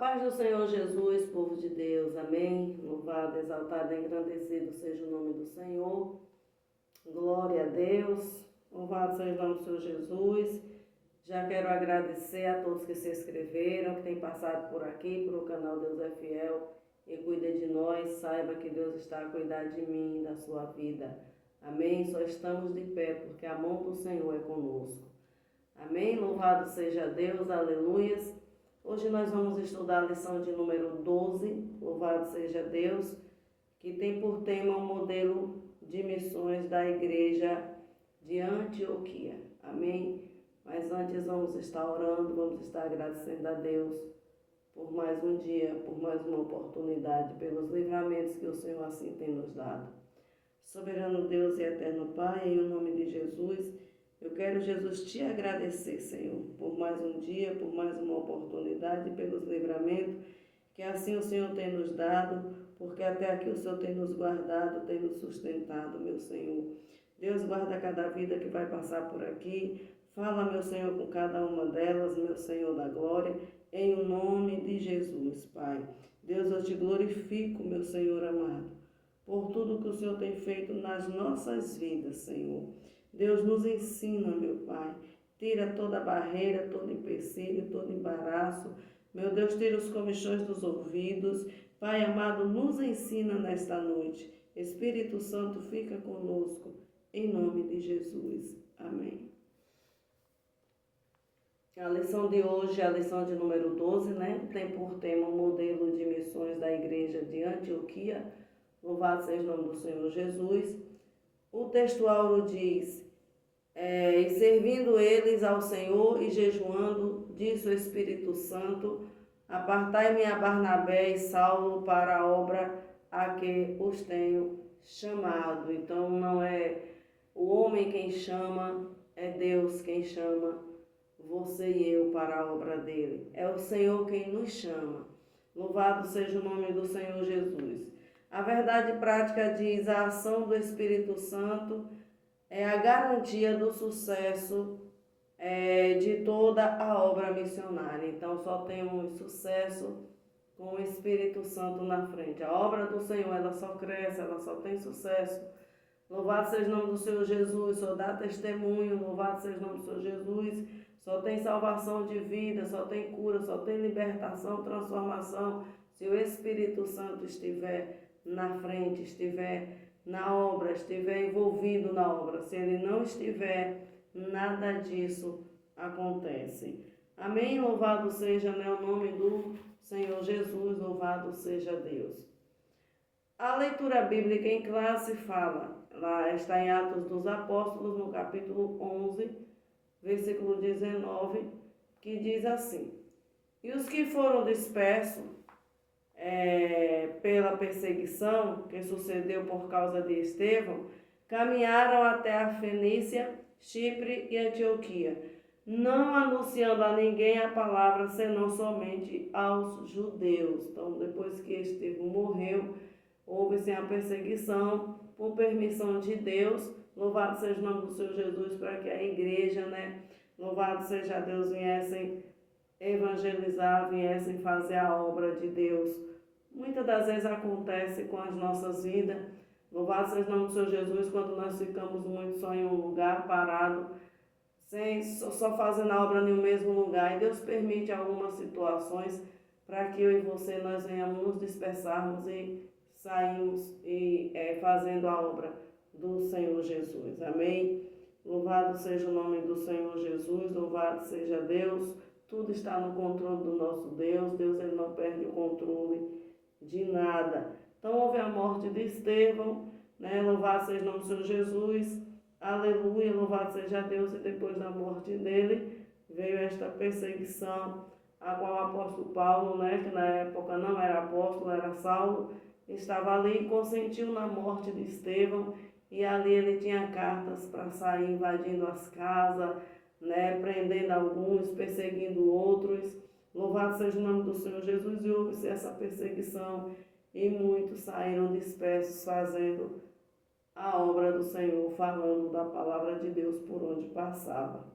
paz do Senhor Jesus, povo de Deus, amém. Louvado, exaltado, engrandecido seja o nome do Senhor. Glória a Deus. Louvado seja o nome do Senhor Jesus. Já quero agradecer a todos que se inscreveram, que têm passado por aqui, por o canal Deus é Fiel e cuida de nós. Saiba que Deus está a cuidar de mim e da sua vida. Amém. Só estamos de pé porque a mão do Senhor é conosco. Amém. Louvado seja Deus. Aleluias. Hoje nós vamos estudar a lição de número 12, louvado seja Deus, que tem por tema o modelo de missões da igreja de Antioquia. Amém? Mas antes vamos estar orando, vamos estar agradecendo a Deus por mais um dia, por mais uma oportunidade, pelos livramentos que o Senhor assim tem nos dado. Soberano Deus e eterno Pai, em nome de Jesus, eu quero, Jesus, te agradecer, Senhor, por mais um dia, por mais uma oportunidade, pelos livramentos que assim o Senhor tem nos dado, porque até aqui o Senhor tem nos guardado, tem nos sustentado, meu Senhor. Deus, guarda cada vida que vai passar por aqui. Fala, meu Senhor, com cada uma delas, meu Senhor da glória, em nome de Jesus, Pai. Deus, eu te glorifico, meu Senhor amado, por tudo que o Senhor tem feito nas nossas vidas, Senhor. Deus, nos ensina, meu Pai, tira toda barreira, todo empecilho, todo embaraço. Meu Deus, tira os comichões dos ouvidos. Pai amado, nos ensina nesta noite. Espírito Santo, fica conosco, em nome de Jesus. Amém. A lição de hoje é a lição de número 12, né? Tem por tema o modelo de missões da igreja de Antioquia. Louvado seja o nome do Senhor Jesus. O textual diz, e servindo eles ao Senhor e jejuando, disse o Espírito Santo, apartai-me a Barnabé e Saulo para a obra a que os tenho chamado. Então não é o homem quem chama, é Deus quem chama você e eu para a obra dele. É o Senhor quem nos chama. Louvado seja o nome do Senhor Jesus. A verdade prática diz: a ação do Espírito Santo é a garantia do sucesso de toda a obra missionária. Então só temos sucesso com o Espírito Santo na frente. A obra do Senhor, ela só cresce, ela só tem sucesso. Louvado seja o nome do Senhor Jesus, só dá testemunho. Louvado seja o nome do Senhor Jesus, só tem salvação de vida, só tem cura, só tem libertação, transformação. Se o Espírito Santo estiver na frente, estiver na obra, estiver envolvido na obra. Se ele não estiver, nada disso acontece. Amém? Louvado seja, né, o nome do Senhor Jesus, louvado seja Deus. A leitura bíblica em classe fala, lá está em Atos dos Apóstolos, no capítulo 11, versículo 19, que diz assim: e os que foram dispersos pela perseguição que sucedeu por causa de Estevão, caminharam até a Fenícia, Chipre e Antioquia, não anunciando a ninguém a palavra, senão somente aos judeus. Então, depois que Estevão morreu, houve-se a perseguição por permissão de Deus. Louvado seja o nome do Senhor Jesus, para que a igreja, né, louvado seja Deus, viessem evangelizar, viessem fazer a obra de Deus. Muitas das vezes acontece com as nossas vidas. Louvado seja o nome do Senhor Jesus, quando nós ficamos muito só em um lugar parado, só fazendo a obra em um mesmo lugar. E Deus permite algumas situações para que eu e você nós venhamos nos dispersarmos e sairmos fazendo a obra do Senhor Jesus. Amém? Louvado seja o nome do Senhor Jesus, louvado seja Deus. Tudo está no controle do nosso Deus. Deus, ele não perde o controle de nada. Então houve a morte de Estevão, né? Louvado seja o nome do Senhor Jesus, aleluia, louvado seja Deus. E depois da morte dele veio esta perseguição, a qual o apóstolo Paulo, né, que na época não era apóstolo, era Saulo, estava ali e consentiu na morte de Estevão. E ali ele tinha cartas para sair invadindo as casas, né, prendendo alguns, perseguindo outros. Louvado seja o nome do Senhor Jesus. E houve-se essa perseguição e muitos saíram dispersos fazendo a obra do Senhor, falando da palavra de Deus por onde passava.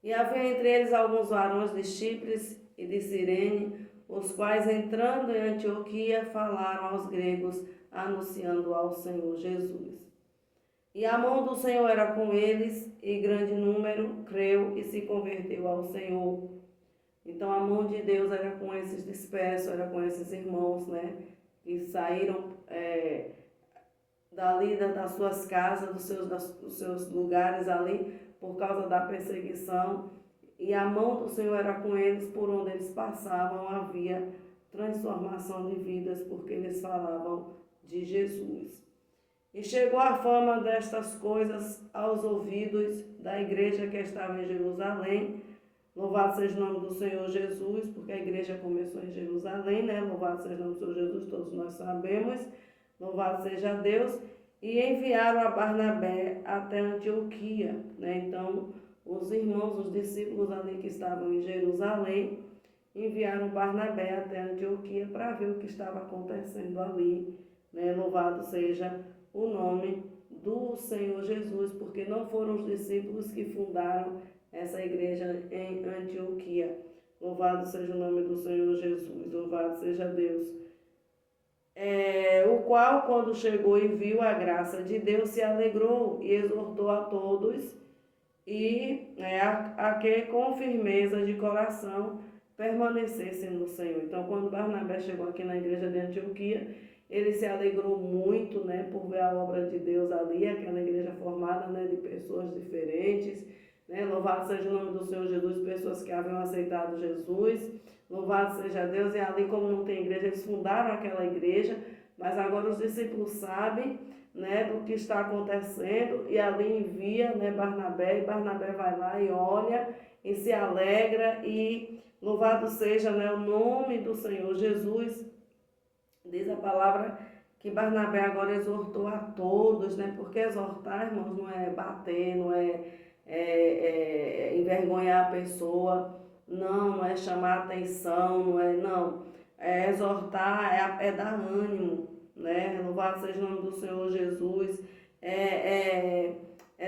E havia entre eles alguns varões de Chipre e de Cirene, os quais, entrando em Antioquia, falaram aos gregos, anunciando ao Senhor Jesus. E a mão do Senhor era com eles, e grande número creu e se converteu ao Senhor. Então a mão de Deus era com esses dispersos, era com esses irmãos, né? Que saíram dali das suas casas, dos seus lugares ali, por causa da perseguição. E a mão do Senhor era com eles, por onde eles passavam havia transformação de vidas, porque eles falavam de Jesus. E chegou a fama destas coisas aos ouvidos da igreja que estava em Jerusalém. Louvado seja o nome do Senhor Jesus, porque a igreja começou em Jerusalém, né? Louvado seja o nome do Senhor Jesus, todos nós sabemos. Louvado seja Deus. E enviaram a Barnabé até Antioquia, né? Então, os irmãos, os discípulos ali que estavam em Jerusalém, enviaram Barnabé até Antioquia para ver o que estava acontecendo ali, né? Louvado seja o nome do Senhor Jesus, porque não foram os discípulos que fundaram essa igreja em Antioquia. Louvado seja o nome do Senhor Jesus, louvado seja Deus. O qual, quando chegou e viu a graça de Deus, se alegrou e exortou a todos e a que com firmeza de coração permanecessem no Senhor. Então, quando Barnabé chegou aqui na igreja de Antioquia, ele se alegrou muito, né, por ver a obra de Deus ali, aquela igreja formada, né, de pessoas diferentes, né? Louvado seja o nome do Senhor Jesus, pessoas que haviam aceitado Jesus. Louvado seja Deus. E ali, como não tem igreja, eles fundaram aquela igreja, mas agora os discípulos sabem, né, do que está acontecendo, e ali envia, né, Barnabé, e Barnabé vai lá e olha e se alegra, e louvado seja, né, o nome do Senhor Jesus. Diz a palavra que Barnabé agora exortou a todos, né? Porque exortar, irmãos, não é bater, não é envergonhar a pessoa, não é chamar atenção, não. É exortar, é dar ânimo, né? Louvado seja o nome do Senhor Jesus. É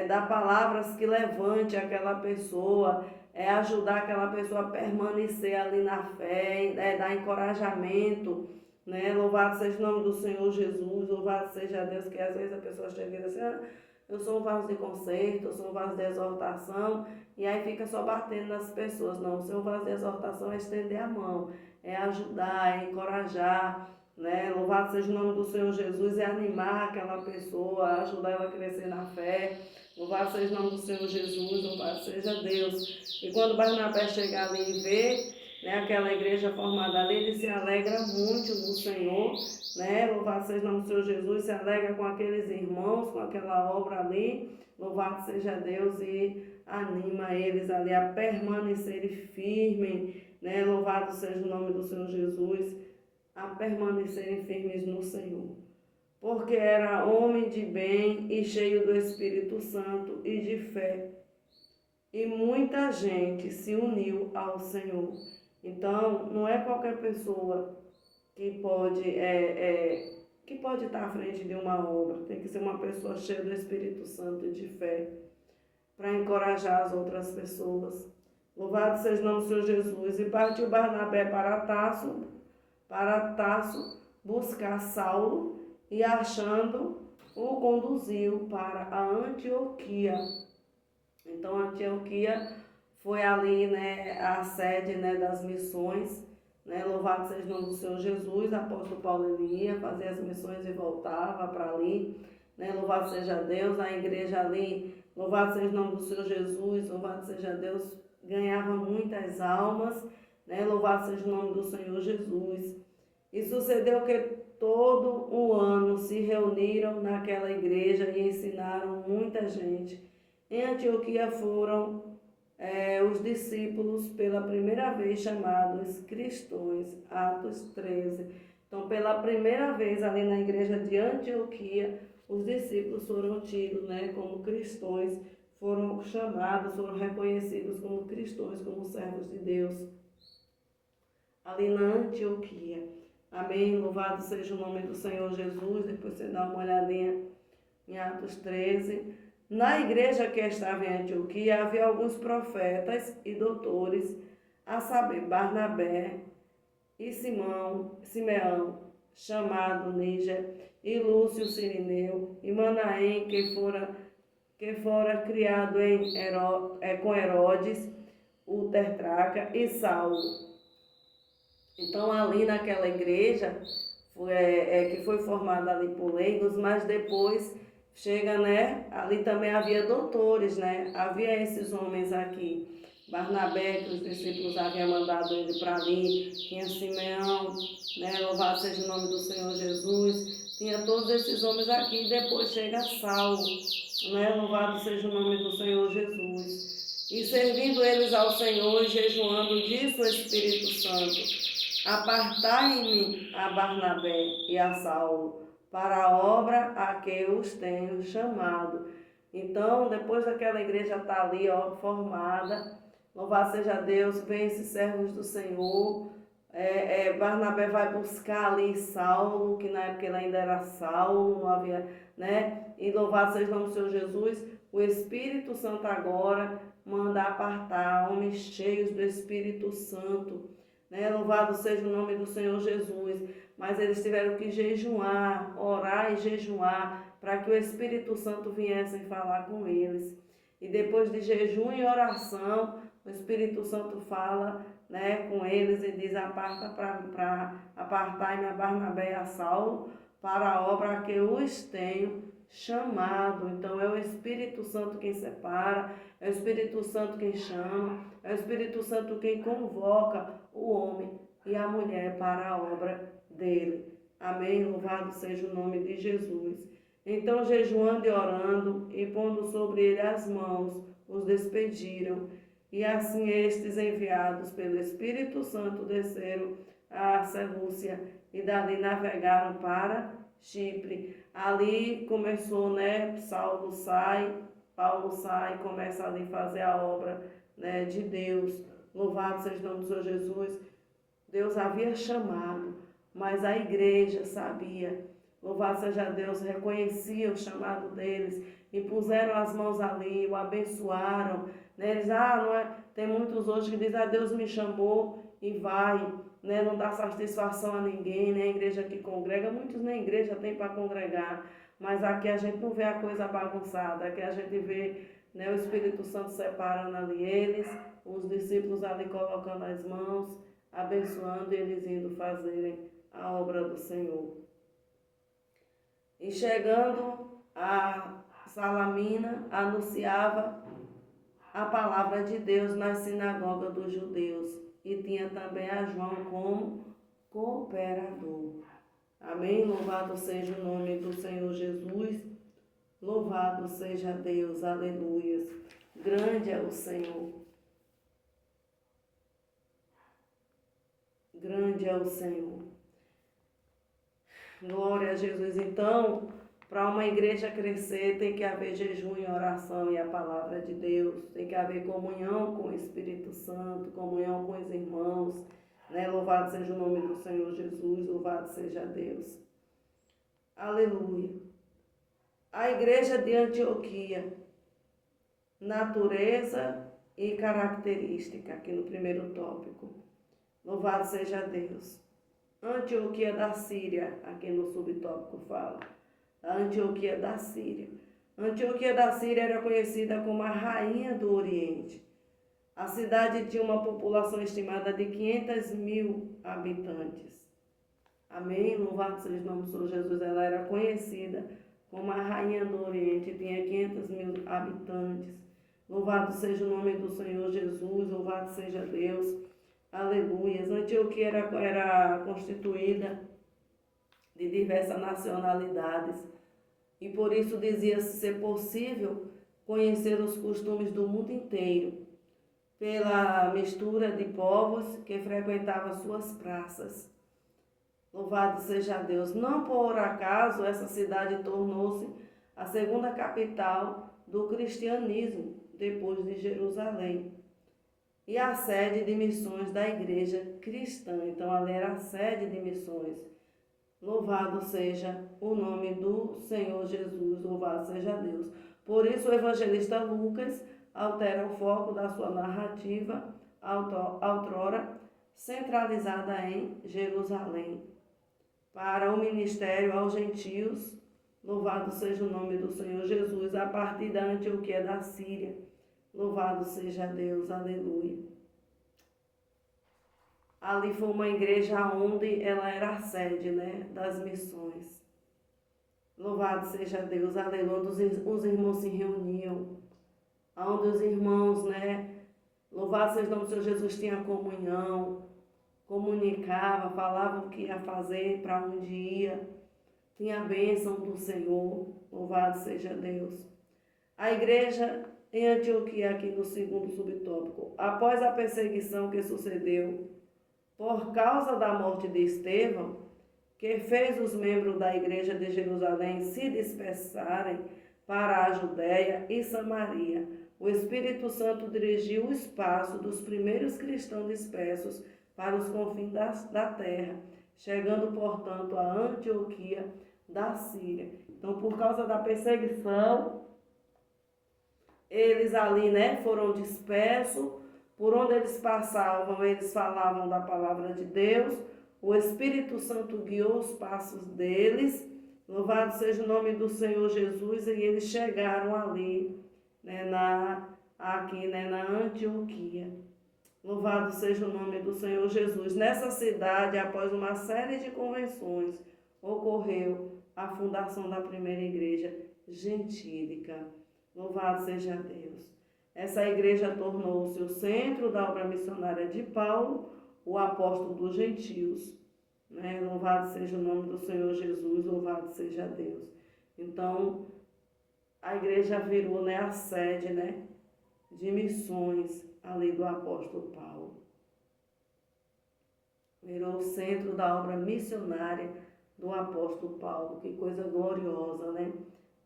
dar palavras que levante aquela pessoa, é ajudar aquela pessoa a permanecer ali na fé, é dar encorajamento, né? Louvado seja o nome do Senhor Jesus, louvado seja Deus, que às vezes a pessoa chega e diz assim, eu sou um vaso de conserto, eu sou um vaso de exortação, e aí fica só batendo nas pessoas. Não, o seu vaso de exortação é estender a mão, é ajudar, é encorajar, né? Louvado seja o nome do Senhor Jesus, é animar aquela pessoa, ajudar ela a crescer na fé. Louvado seja o nome do Senhor Jesus, louvado seja Deus. E quando Barnabé chegar ali e ver, né, aquela igreja formada ali, ele se alegra muito no Senhor, né? Louvado seja o nome do Senhor Jesus, se alegra com aqueles irmãos, com aquela obra ali. Louvado seja Deus, e anima eles ali a permanecerem firmes, né? Louvado seja o nome do Senhor Jesus, a permanecerem firmes no Senhor. Porque era homem de bem e cheio do Espírito Santo e de fé. E muita gente se uniu ao Senhor. Então, não é qualquer pessoa que pode estar à frente de uma obra. Tem que ser uma pessoa cheia do Espírito Santo e de fé, para encorajar as outras pessoas. Louvado seja o nome do Senhor Jesus. E partiu Barnabé para Tarso, buscar Saulo, e achando, o conduziu para a Antioquia. Então, Antioquia foi ali, né, a sede, né, das missões, né? Louvado seja o nome do Senhor Jesus. Apóstolo Paulo, ele ia fazer as missões e voltava para ali, né? Louvado seja Deus. A igreja ali, louvado seja o nome do Senhor Jesus, louvado seja Deus, ganhava muitas almas, né? Louvado seja o nome do Senhor Jesus. E sucedeu que todo o ano se reuniram naquela igreja e ensinaram muita gente. Em Antioquia foram os discípulos pela primeira vez chamados cristãos, Atos 13. Então, pela primeira vez ali na igreja de Antioquia, os discípulos foram tidos, né, como cristãos, foram chamados, foram reconhecidos como cristãos, como servos de Deus, ali na Antioquia. Amém? Louvado seja o nome do Senhor Jesus. Depois você dá uma olhadinha em Atos 13. Na igreja que estava em Antioquia havia alguns profetas e doutores, a saber, Barnabé e Simeão, chamado Níger, e Lúcio Cirineu, e Manaém, que fora criado com Herodes, o tetrarca, e Saulo. Então, ali naquela igreja, que foi formada ali por leigos, mas depois chega, né, ali também havia doutores, né, havia esses homens aqui. Barnabé, que os discípulos haviam mandado ele para ali, tinha Simeão, né, louvado seja o nome do Senhor Jesus, tinha todos esses homens aqui, e depois chega Saulo, né, louvado seja o nome do Senhor Jesus. E servindo eles ao Senhor e jejuando, disse o Espírito Santo: apartai-me a Barnabé e a Saulo para a obra a que eu os tenho chamado. Então, depois daquela igreja estar ali, formada, louvado seja Deus, vem esses servos do Senhor. Barnabé vai buscar ali Saulo, que na época ele ainda era Saulo, não havia, né? E louvado seja o nome do Senhor Jesus. O Espírito Santo agora manda apartar homens cheios do Espírito Santo, né? Louvado seja o nome do Senhor Jesus. Mas eles tiveram que jejuar, orar e jejuar, para que o Espírito Santo viesse falar com eles. E depois de jejum e oração, o Espírito Santo fala, né, com eles e diz: apartai-me a Barnabé e a Saulo para a obra a que eu os tenho chamado. Então é o Espírito Santo quem separa, é o Espírito Santo quem chama, é o Espírito Santo quem convoca o homem e a mulher para a obra dele. Amém? Louvado seja o nome de Jesus. Então, jejuando e orando e pondo sobre ele as mãos, os despediram. E assim estes, enviados pelo Espírito Santo, desceram a Selúcia e dali navegaram para Chipre. Ali começou, né, Paulo sai e começa ali a fazer a obra, né, de Deus. Louvado seja o nome do Senhor Jesus. Deus havia chamado, mas a igreja sabia. Louvado seja Deus, reconhecia o chamado deles e puseram as mãos ali, o abençoaram. Né? Eles, não é? Tem muitos hoje que dizem: Deus me chamou e vai, né? Não dá satisfação a ninguém, né? A igreja que congrega, muitos nem igreja tem para congregar, mas aqui a gente não vê a coisa bagunçada, aqui a gente vê, né, o Espírito Santo separando ali eles, os discípulos ali colocando as mãos, abençoando e eles indo fazerem a obra do Senhor. E chegando a Salamina, anunciava a palavra de Deus na sinagoga dos judeus e tinha também a João como cooperador. Amém? Louvado seja o nome do Senhor Jesus. Louvado seja Deus. Aleluias. Grande é o Senhor. Grande é o Senhor. Glória a Jesus. Então, para uma igreja crescer, tem que haver jejum e oração e a palavra de Deus. Tem que haver comunhão com o Espírito Santo, comunhão com os irmãos. Né? Louvado seja o nome do Senhor Jesus, louvado seja Deus. Aleluia. A igreja de Antioquia, natureza e característica, aqui no primeiro tópico. Louvado seja Deus. Antioquia da Síria, aqui no subtópico fala. A Antioquia da Síria. Antioquia da Síria era conhecida como a rainha do Oriente. A cidade tinha uma população estimada de 500.000 habitantes. Amém? Louvado seja o nome do Senhor Jesus. Ela era conhecida como a rainha do Oriente, tinha 500.000 habitantes. Louvado seja o nome do Senhor Jesus, louvado seja Deus. Aleluia. Antioquia era constituída de diversas nacionalidades e por isso dizia-se ser possível conhecer os costumes do mundo inteiro pela mistura de povos que frequentavam suas praças. Louvado seja Deus. Não por acaso essa cidade tornou-se a segunda capital do cristianismo depois de Jerusalém e a sede de missões da igreja cristã. Então ali era a sede de missões. Louvado seja o nome do Senhor Jesus, louvado seja Deus. Por isso o evangelista Lucas altera o foco da sua narrativa outrora centralizada em Jerusalém, para o ministério aos gentios. Louvado seja o nome do Senhor Jesus, a partir da Antioquia da Síria. Louvado seja Deus, aleluia. Ali foi uma igreja onde ela era a sede, né, das missões. Louvado seja Deus, aleluia, onde os irmãos se reuniam, onde os irmãos, né, louvado seja o nome do Senhor Jesus, tinha comunhão, comunicava, falava o que ia fazer, para onde ia, tinha a bênção do Senhor, louvado seja Deus. A igreja em Antioquia, aqui no segundo subtópico, após a perseguição que sucedeu por causa da morte de Estevão, que fez os membros da igreja de Jerusalém se dispersarem para a Judéia e Samaria, o Espírito Santo dirigiu o espaço dos primeiros cristãos dispersos para os confins da terra, chegando, portanto, a Antioquia da Síria. Então, por causa da perseguição, eles ali, né, foram dispersos. Por onde eles passavam, eles falavam da palavra de Deus. O Espírito Santo guiou os passos deles. Louvado seja o nome do Senhor Jesus. E eles chegaram ali, né, na Antioquia. Louvado seja o nome do Senhor Jesus. Nessa cidade, após uma série de convenções, ocorreu a fundação da primeira igreja gentílica. Louvado seja Deus. Essa igreja tornou-se o centro da obra missionária de Paulo, o apóstolo dos gentios. Né? Louvado seja o nome do Senhor Jesus, louvado seja Deus. Então, a igreja virou, né, a sede, né, de missões ali do apóstolo Paulo. Virou o centro da obra missionária do apóstolo Paulo. Que coisa gloriosa, né?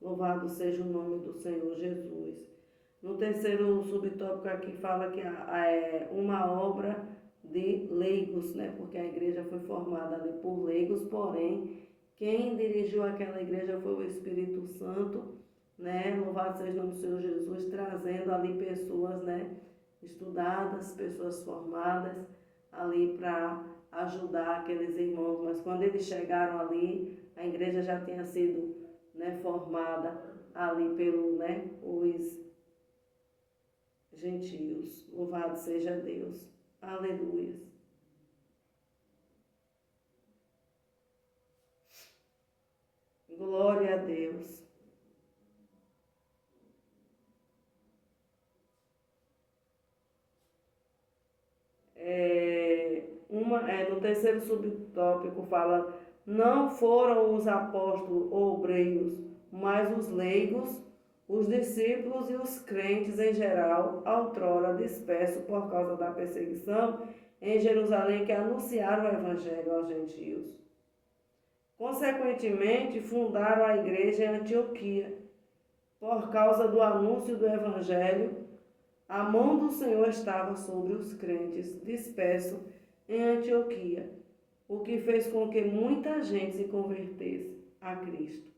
Louvado seja o nome do Senhor Jesus. No terceiro subtópico aqui fala que é uma obra de leigos, né? Porque a igreja foi formada ali por leigos, porém, quem dirigiu aquela igreja foi o Espírito Santo, né? Louvado seja o nome do Senhor Jesus, trazendo ali pessoas, né, estudadas, pessoas formadas ali para ajudar aqueles irmãos. Mas quando eles chegaram ali, a igreja já tinha sido, né, formada ali pelo, né, os gentios. Louvado seja Deus. Aleluia. Glória a Deus. No terceiro subtópico fala: não foram os apóstolos ou obreiros, mas os leigos, os discípulos e os crentes em geral, outrora dispersos por causa da perseguição em Jerusalém, que anunciaram o evangelho aos gentios. Consequentemente, fundaram a igreja em Antioquia. Por causa do anúncio do evangelho, a mão do Senhor estava sobre os crentes dispersos em Antioquia, o que fez com que muita gente se convertesse a Cristo.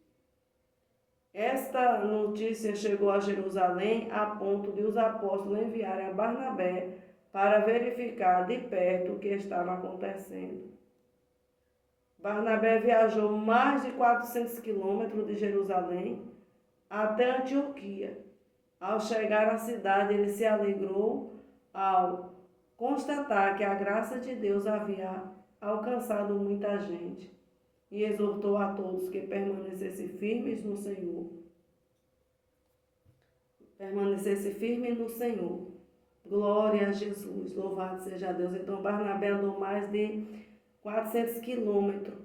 Esta notícia chegou a Jerusalém a ponto de os apóstolos enviarem a Barnabé para verificar de perto o que estava acontecendo. Barnabé viajou mais de 400 quilômetros de Jerusalém até Antioquia. Ao chegar à cidade, ele se alegrou ao constatar que a graça de Deus havia alcançado muita gente e exortou a todos que permanecessem firmes no Senhor. Permanecesse firme no Senhor. Glória a Jesus, louvado seja Deus. Então Barnabé andou mais de 400 quilômetros.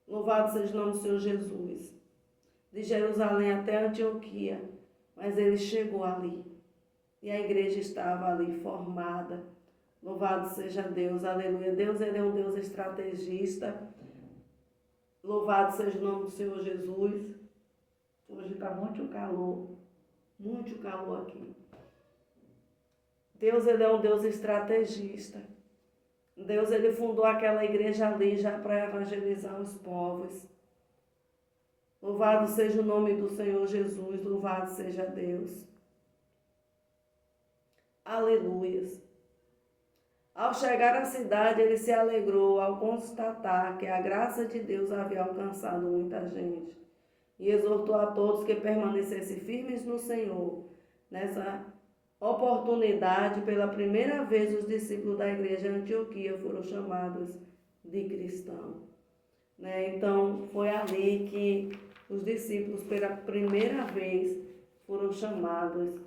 Louvado seja o nome do Senhor Jesus. De Jerusalém até Antioquia. Mas ele chegou ali. E a igreja estava ali formada. Louvado seja Deus, aleluia. Deus, ele é um Deus estrategista. Louvado seja o nome do Senhor Jesus. Hoje está muito calor aqui. Deus, ele é um Deus estrategista. Deus, ele fundou aquela igreja ali já para evangelizar os povos. Louvado seja o nome do Senhor Jesus, louvado seja Deus. Aleluias. Ao chegar à cidade, ele se alegrou ao constatar que a graça de Deus havia alcançado muita gente e exortou a todos que permanecessem firmes no Senhor. Nessa oportunidade, pela primeira vez, os discípulos da igreja de Antioquia foram chamados de cristãos. Então, foi ali que os discípulos, pela primeira vez, foram chamados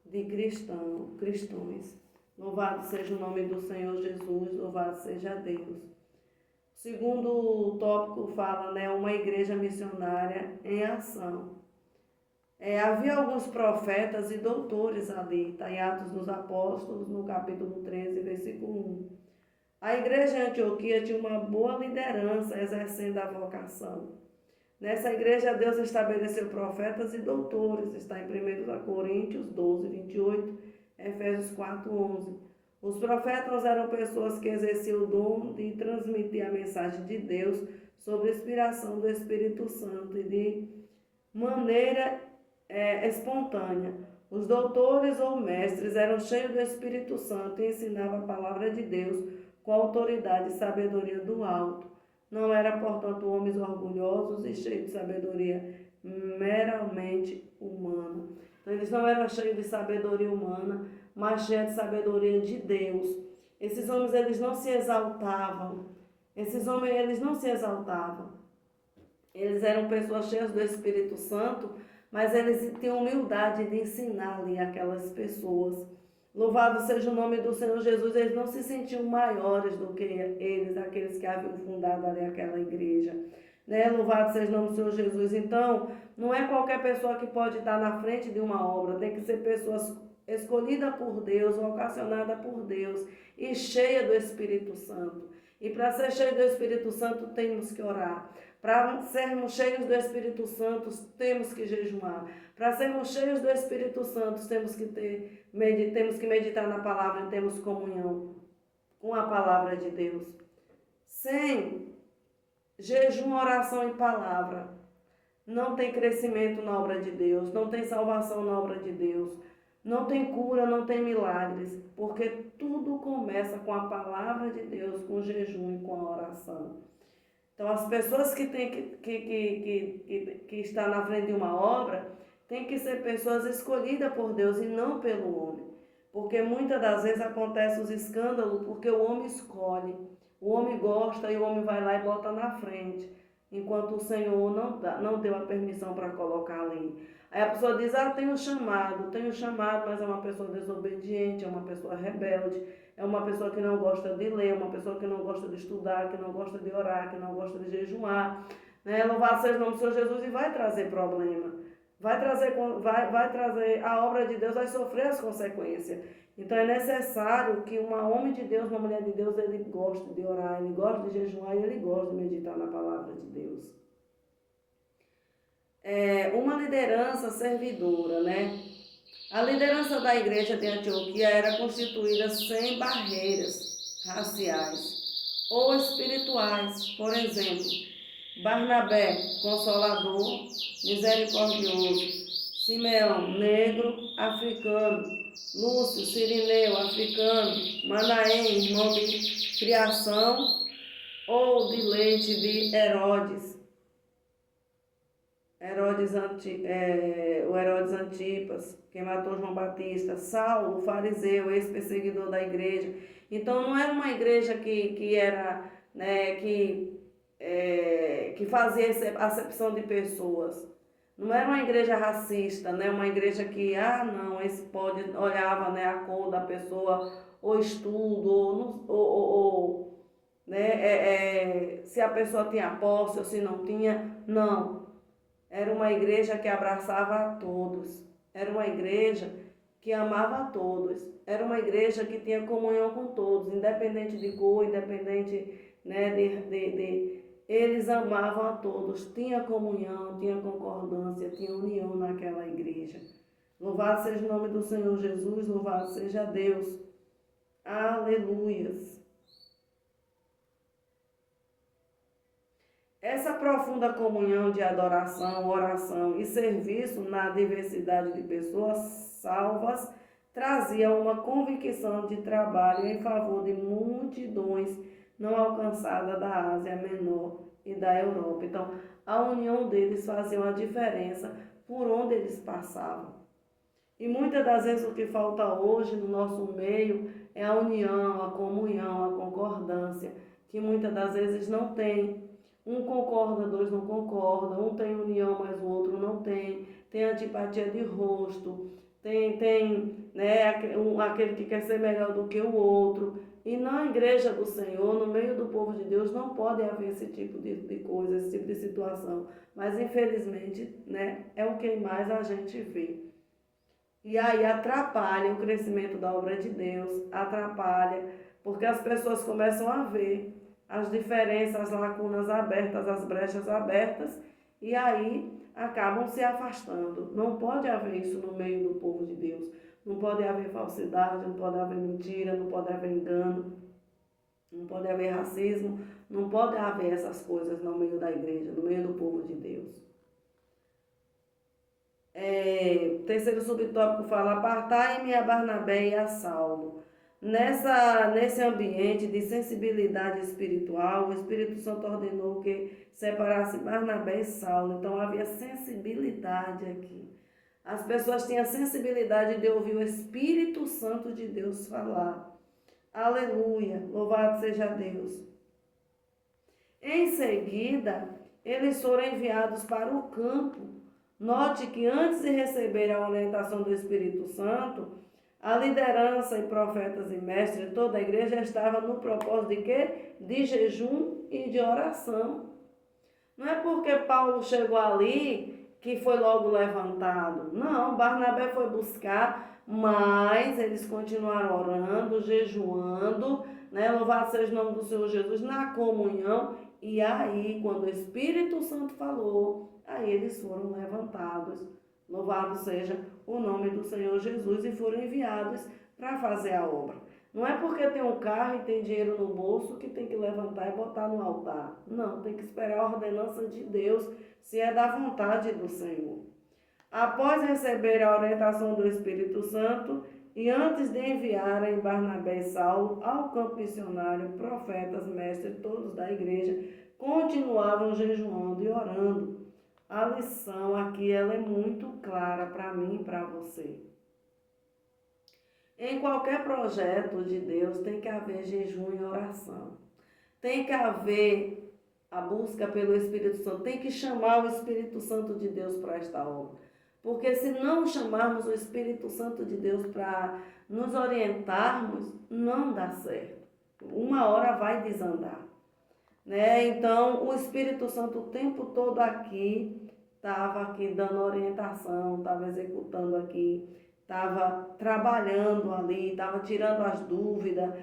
de cristãos. Louvado seja o nome do Senhor Jesus, louvado seja Deus. O segundo tópico fala, uma igreja missionária em ação. Havia alguns profetas e doutores ali, está em Atos dos Apóstolos, no capítulo 13, versículo 1. A igreja em Antioquia tinha uma boa liderança exercendo a vocação. Nessa igreja, Deus estabeleceu profetas e doutores, está em 1 Coríntios 12, 28, Efésios 4, 11. Os profetas eram pessoas que exerciam o dom de transmitir a mensagem de Deus sob a inspiração do Espírito Santo e de maneira espontânea. Os doutores ou mestres eram cheios do Espírito Santo e ensinavam a palavra de Deus com autoridade e sabedoria do alto. Não eram, portanto, homens orgulhosos e cheios de sabedoria meramente humana. Então, eles não eram cheios de sabedoria humana, mas cheios de sabedoria de Deus. Esses homens, eles não se exaltavam. Eles eram pessoas cheias do Espírito Santo, mas eles tinham humildade de ensinar ali aquelas pessoas. Louvado seja o nome do Senhor Jesus, eles não se sentiam maiores do que eles, aqueles que haviam fundado ali aquela igreja. Louvado seja o nome do Senhor Jesus. Então, não é qualquer pessoa que pode estar na frente de uma obra, tem que ser pessoas escolhidas por Deus, vocacionadas por Deus e cheia do Espírito Santo. E para ser cheio do Espírito Santo, temos que orar. Para sermos cheios do Espírito Santo, temos que jejuar. Para sermos cheios do Espírito Santo, temos que meditar na palavra e temos comunhão com a palavra de Deus. Sem jejum, oração e palavra, não tem crescimento na obra de Deus, não tem salvação na obra de Deus, não tem cura, não tem milagres, porque tudo começa com a palavra de Deus, com o jejum e com a oração. Então, as pessoas que estão na frente de uma obra têm que ser pessoas escolhidas por Deus e não pelo homem. Porque muitas das vezes acontecem os escândalos porque o homem escolhe. O homem gosta e o homem vai lá e bota na frente, enquanto o Senhor não deu a permissão para colocar ali. Aí a pessoa diz, tenho chamado, mas é uma pessoa desobediente, é uma pessoa rebelde, é uma pessoa que não gosta de ler, uma pessoa que não gosta de estudar, que não gosta de orar, que não gosta de jejuar. Louvado seja o nome do Senhor Jesus, e vai trazer problema. Vai trazer, a obra de Deus vai sofrer as consequências. Então é necessário que um homem de Deus, uma mulher de Deus, ele goste de orar, ele gosta de jejuar e ele gosta de meditar na palavra de Deus. Uma liderança servidora, A liderança da igreja de Antioquia era constituída sem barreiras raciais ou espirituais. Por exemplo, Barnabé, consolador, misericordioso; Simeão, negro, africano; Lúcio, sirineu, africano; Manaém, irmão de criação ou de leite de Herodes. O Herodes Antipas, que matou João Batista; Saulo, o fariseu, ex-perseguidor da igreja. Então não era uma igreja que era, que fazia acepção de pessoas. Não era uma igreja racista, uma igreja que, esse pode, olhava, a cor da pessoa, ou estudo, se a pessoa tinha posse ou se não tinha. Não. Era uma igreja que abraçava a todos. Era uma igreja que amava a todos. Era uma igreja que tinha comunhão com todos, independente de cor, independente, eles amavam a todos. Tinha comunhão, tinha concordância, tinha união naquela igreja. Louvado seja o nome do Senhor Jesus, louvado seja Deus. Aleluias. Essa profunda comunhão de adoração, oração e serviço na diversidade de pessoas salvas trazia uma convicção de trabalho em favor de multidões não alcançadas da Ásia Menor e da Europa. Então, a união deles fazia uma diferença por onde eles passavam. E muitas das vezes o que falta hoje no nosso meio é a união, a comunhão, a concordância, que muitas das vezes não tem. Um concorda, dois não concordam, um tem união, mas o outro não tem. Tem antipatia de rosto, tem aquele que quer ser melhor do que o outro. E na igreja do Senhor, no meio do povo de Deus, não pode haver esse tipo de coisa, esse tipo de situação. Mas infelizmente, é o que mais a gente vê. E aí atrapalha o crescimento da obra de Deus, atrapalha, porque as pessoas começam a ver as diferenças, as lacunas abertas, as brechas abertas, e aí acabam se afastando. Não pode haver isso no meio do povo de Deus. Não pode haver falsidade, não pode haver mentira, não pode haver engano, não pode haver racismo, não pode haver essas coisas no meio da igreja, no meio do povo de Deus. Terceiro subtópico fala: apartai-me a Barnabé e a Saulo. Nesse ambiente de sensibilidade espiritual, o Espírito Santo ordenou que separasse Barnabé e Saulo. Então havia sensibilidade aqui. As pessoas tinham a sensibilidade de ouvir o Espírito Santo de Deus falar. Aleluia, louvado seja Deus. Em seguida, eles foram enviados para o campo. Note que antes de receber a orientação do Espírito Santo, a liderança e profetas e mestres de toda a igreja estava no propósito de quê? De jejum e de oração. Não é porque Paulo chegou ali que foi logo levantado. Não, Barnabé foi buscar, mas eles continuaram orando, jejuando, louvado seja o nome do Senhor Jesus, na comunhão. E aí, quando o Espírito Santo falou, aí eles foram levantados. Louvado seja o nome do Senhor Jesus, e foram enviados para fazer a obra. Não é porque tem um carro e tem dinheiro no bolso que tem que levantar e botar no altar. Não, tem que esperar a ordenança de Deus, se é da vontade do Senhor. Após receber a orientação do Espírito Santo e antes de enviarem Barnabé e Saulo ao campo missionário, profetas, mestres, todos da igreja, continuavam jejuando e orando. A lição aqui ela é muito clara para mim e para você. Em qualquer projeto de Deus tem que haver jejum e oração. Tem que haver a busca pelo Espírito Santo. Tem que chamar o Espírito Santo de Deus para esta obra. Porque se não chamarmos o Espírito Santo de Deus para nos orientarmos, não dá certo. Uma hora vai desandar. Então, o Espírito Santo o tempo todo estava aqui dando orientação, estava executando aqui, estava trabalhando ali, estava tirando as dúvidas,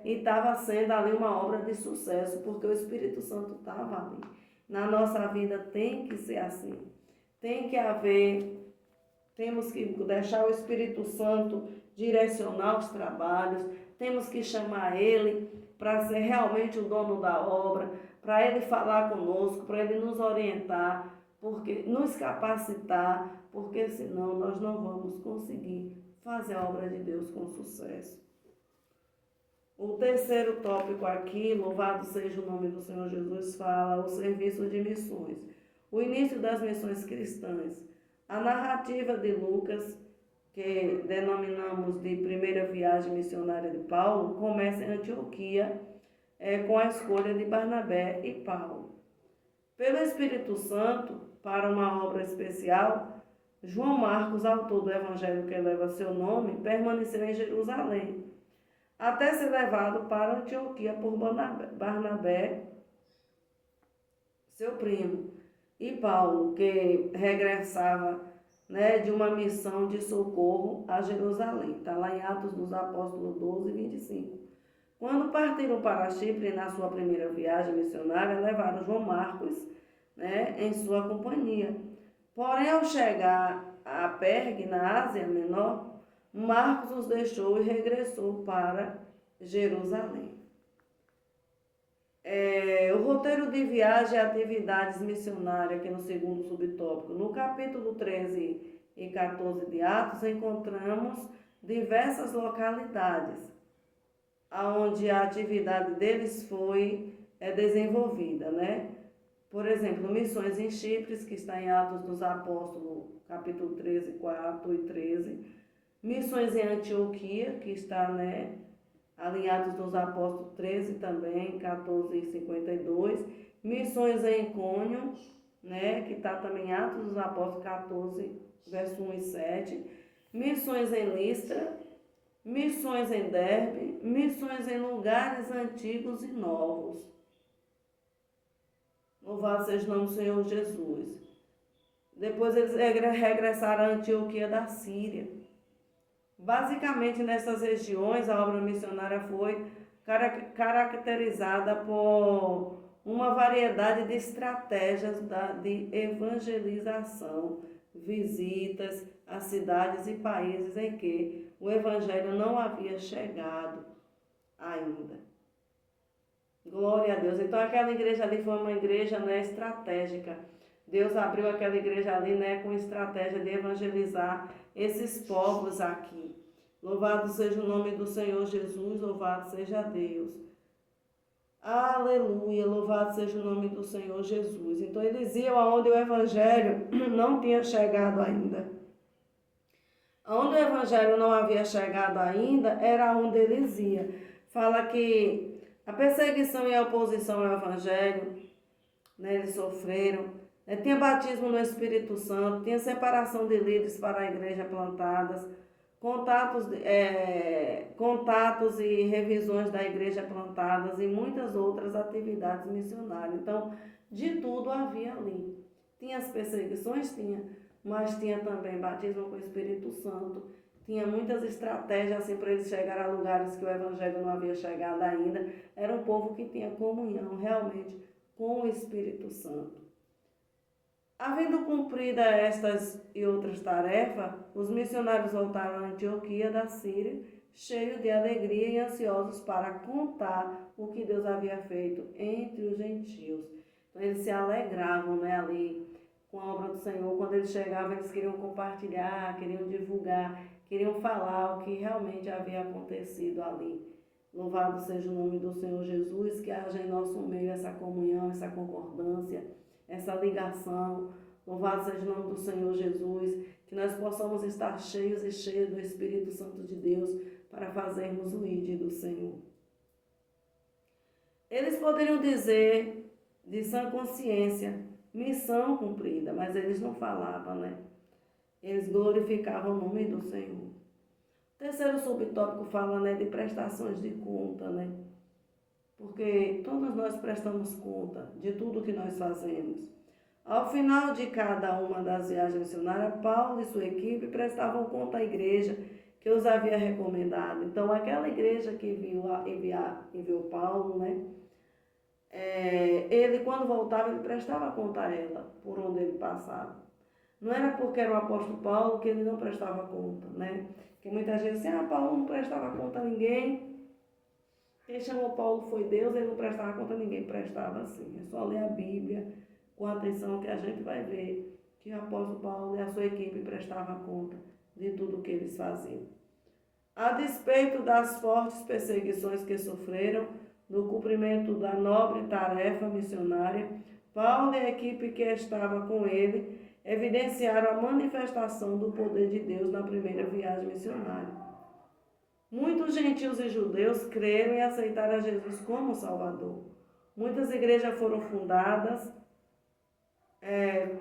e estava sendo ali uma obra de sucesso, porque o Espírito Santo estava ali. Na nossa vida tem que ser assim. Tem que haver, temos que deixar o Espírito Santo direcionar os trabalhos, temos que chamar Ele para ser realmente o dono da obra, para Ele falar conosco, para Ele nos orientar, porque nos capacitar, porque senão nós não vamos conseguir fazer a obra de Deus com sucesso. O terceiro tópico aqui, louvado seja o nome do Senhor Jesus, fala o serviço de missões. O início das missões cristãs. A narrativa de Lucas, que denominamos de primeira viagem missionária de Paulo, começa em Antioquia, com a escolha de Barnabé e Paulo. Pelo Espírito Santo, para uma obra especial, João Marcos, autor do evangelho que leva seu nome, permaneceu em Jerusalém, até ser levado para Antioquia por Barnabé, seu primo, e Paulo, que regressava de uma missão de socorro a Jerusalém. Está lá em Atos dos Apóstolos 12, 25. Quando partiram para Chipre na sua primeira viagem missionária, levaram João Marcos em sua companhia. Porém, ao chegar a Pergue, na Ásia Menor, Marcos os deixou e regressou para Jerusalém. O roteiro de viagem e atividades missionárias, aqui no segundo subtópico. No capítulo 13 e 14 de Atos, encontramos diversas localidades, onde a atividade deles foi desenvolvida, né? Por exemplo, missões em Chipre, que está em Atos dos Apóstolos, capítulo 13, 4 e 13. Missões em Antioquia, que está, né, ali em Atos dos Apóstolos 13 também, 14 e 52. Missões em Icônio, né, que está também em Atos dos Apóstolos 14, verso 1 e 7. Missões em Listra, missões em Derbe, missões em lugares antigos e novos. Louvado seja o nome do Senhor Jesus. Depois eles regressaram à Antioquia da Síria. Basicamente, nessas regiões, a obra missionária foi caracterizada por uma variedade de estratégias de evangelização, visitas a cidades e países em que o evangelho não havia chegado ainda. Glória a Deus. Então aquela igreja ali foi uma igreja, né, estratégica. Deus abriu aquela igreja ali, né, com estratégia de evangelizar esses povos aqui. Louvado seja o nome do Senhor Jesus, louvado seja Deus. Aleluia, louvado seja o nome do Senhor Jesus. Então eles iam aonde o evangelho não tinha chegado ainda. Onde o evangelho não havia chegado ainda, era onde eles iam. Fala que a perseguição e a oposição ao evangelho, né, eles sofreram. Tinha batismo no Espírito Santo, tinha separação de líderes para a igreja plantadas, contatos e revisões da igreja plantadas e muitas outras atividades missionárias. Então, de tudo havia ali. Tinha as perseguições, tinha, mas tinha também batismo com o Espírito Santo. Tinha muitas estratégias assim para eles chegarem a lugares que o evangelho não havia chegado ainda. Era um povo que tinha comunhão realmente com o Espírito Santo. Havendo cumprida estas e outras tarefas, os missionários voltaram à Antioquia da Síria, cheios de alegria e ansiosos para contar o que Deus havia feito entre os gentios. Então eles se alegravam, né, ali com a obra do Senhor. Quando eles chegavam, eles queriam compartilhar, queriam divulgar, queriam falar o que realmente havia acontecido ali. Louvado seja o nome do Senhor Jesus, que haja em nosso meio essa comunhão, essa concordância, essa ligação. Louvado seja o nome do Senhor Jesus, que nós possamos estar cheios e cheios do Espírito Santo de Deus para fazermos o ID do Senhor. Eles poderiam dizer de sã consciência, missão cumprida, mas eles não falavam, né? Eles glorificavam o nome do Senhor. O terceiro subtópico fala, né, de prestações de conta, né? Porque todos nós prestamos conta de tudo que nós fazemos. Ao final de cada uma das viagens missionárias, Paulo e sua equipe prestavam conta à igreja que os havia recomendado. Então, aquela igreja que enviou Paulo, né? Ele, quando voltava, ele prestava conta a ela, por onde ele passava. Não era porque era o apóstolo Paulo que ele não prestava conta, né? Porque muita gente diz assim, Paulo não prestava conta a ninguém. Quem chamou Paulo foi Deus, ele não prestava conta a ninguém, prestava sim. É só ler a Bíblia com atenção que a gente vai ver que o apóstolo Paulo e a sua equipe prestavam conta de tudo que eles faziam. A despeito das fortes perseguições que sofreram no cumprimento da nobre tarefa missionária, Paulo e a equipe que estava com ele evidenciaram a manifestação do poder de Deus na primeira viagem missionária. Muitos gentios e judeus creram e aceitaram a Jesus como Salvador. Muitas igrejas foram fundadas,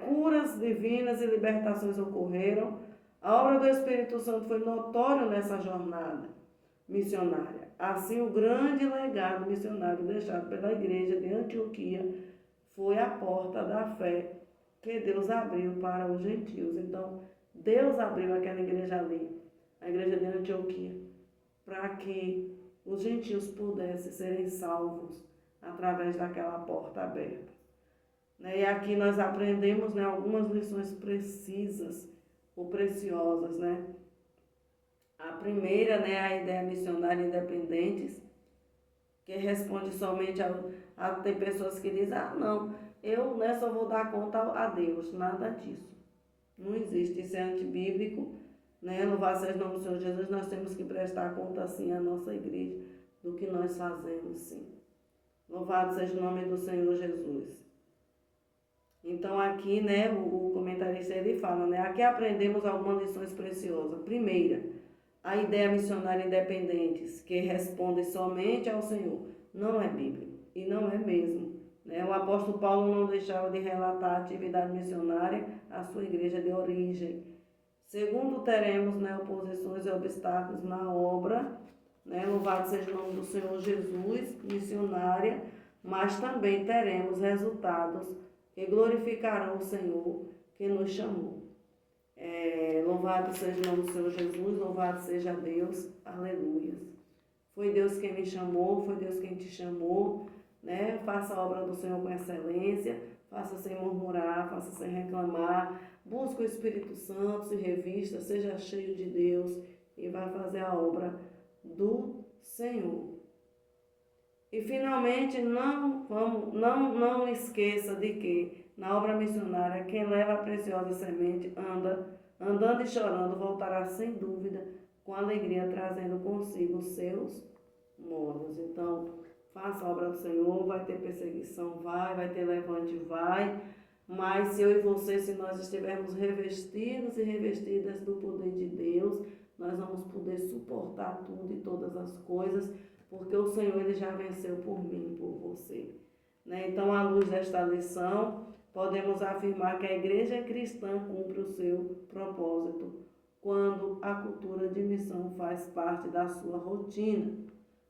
curas divinas e libertações ocorreram. A obra do Espírito Santo foi notória nessa jornada missionária. Assim, o grande legado missionário deixado pela igreja de Antioquia foi a porta da fé que Deus abriu para os gentios. Então, Deus abriu aquela igreja ali, a igreja de Antioquia, para que os gentios pudessem serem salvos através daquela porta aberta. E aqui nós aprendemos, né, algumas lições precisas ou preciosas, né? A primeira, né, a ideia missionária independentes, que responde somente a tem pessoas que dizem, não, eu, né, só vou dar conta a Deus, nada disso. Não existe, isso é antibíblico, né? Louvado seja o nome do Senhor Jesus, nós temos que prestar conta, sim, à nossa igreja, do que nós fazemos, sim. Louvado seja o nome do Senhor Jesus. Então aqui, né, o comentarista ele fala, né, aqui aprendemos algumas lições preciosas. Primeira, a ideia missionária independente, que responde somente ao Senhor, não é bíblico, e não é mesmo. Né? O apóstolo Paulo não deixava de relatar a atividade missionária à sua igreja de origem. Segundo, teremos, né, oposições e obstáculos na obra, né, louvado seja o nome do Senhor Jesus, missionária, mas também teremos resultados que glorificarão o Senhor que nos chamou. Louvado seja o nome do Senhor Jesus, louvado seja Deus, aleluia. Foi Deus quem me chamou, foi Deus quem te chamou, né? Faça a obra do Senhor com excelência, faça sem murmurar, faça sem reclamar, busque o Espírito Santo, se revista, seja cheio de Deus e vai fazer a obra do Senhor. E finalmente, não esqueça de que na obra missionária, quem leva a preciosa semente andando e chorando, voltará sem dúvida, com alegria, trazendo consigo os seus molhos. Então, faça a obra do Senhor, vai ter perseguição, vai ter levante, mas se eu e você, se nós estivermos revestidos e revestidas do poder de Deus, nós vamos poder suportar tudo e todas as coisas, porque o Senhor ele já venceu por mim e por você. Né? Então, à luz desta lição, podemos afirmar que a igreja cristã cumpre o seu propósito quando a cultura de missão faz parte da sua rotina.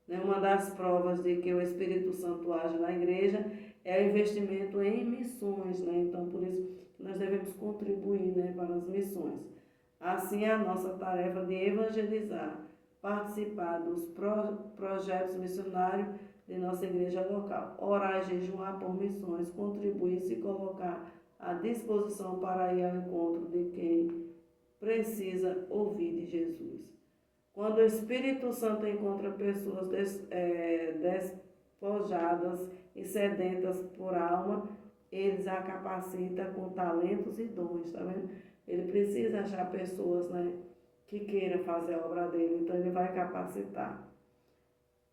Né? Uma das provas de que o Espírito Santo age na igreja é o investimento em missões. Né? Então, por isso, nós devemos contribuir, né, para as missões. Assim, é a nossa tarefa de evangelizar, participar dos projetos missionários de nossa igreja local, orar e jejuar por missões, contribuir e se colocar à disposição para ir ao encontro de quem precisa ouvir de Jesus. Quando o Espírito Santo encontra pessoas despojadas e sedentas por alma, eles a capacita com talentos e dons, tá vendo? Ele precisa achar pessoas, né, que queiram fazer a obra dele, então ele vai capacitar.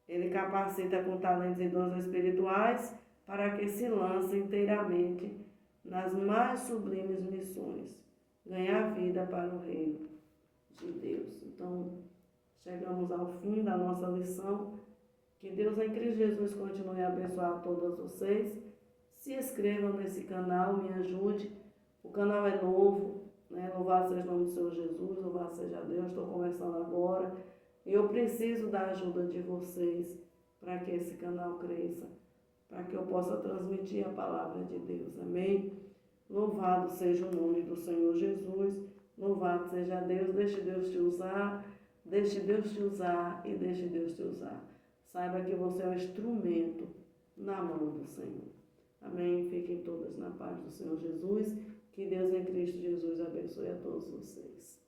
Ele capacita com talentos e dons espirituais para que se lance inteiramente nas mais sublimes missões, ganhar vida para o reino de Deus. Então, chegamos ao fim da nossa lição. Que Deus em Cristo Jesus continue a abençoar todos vocês. Se inscrevam nesse canal, me ajude. O canal é novo, né? Louvado seja o nome do Senhor Jesus, louvado seja Deus. Estou começando agora. Eu preciso da ajuda de vocês para que esse canal cresça, para que eu possa transmitir a palavra de Deus. Amém? Louvado seja o nome do Senhor Jesus. Louvado seja Deus. Deixe Deus te usar. Deixe Deus te usar e deixe Deus te usar. Saiba que você é um instrumento na mão do Senhor. Amém? Fiquem todas na paz do Senhor Jesus. Que Deus em Cristo Jesus abençoe a todos vocês.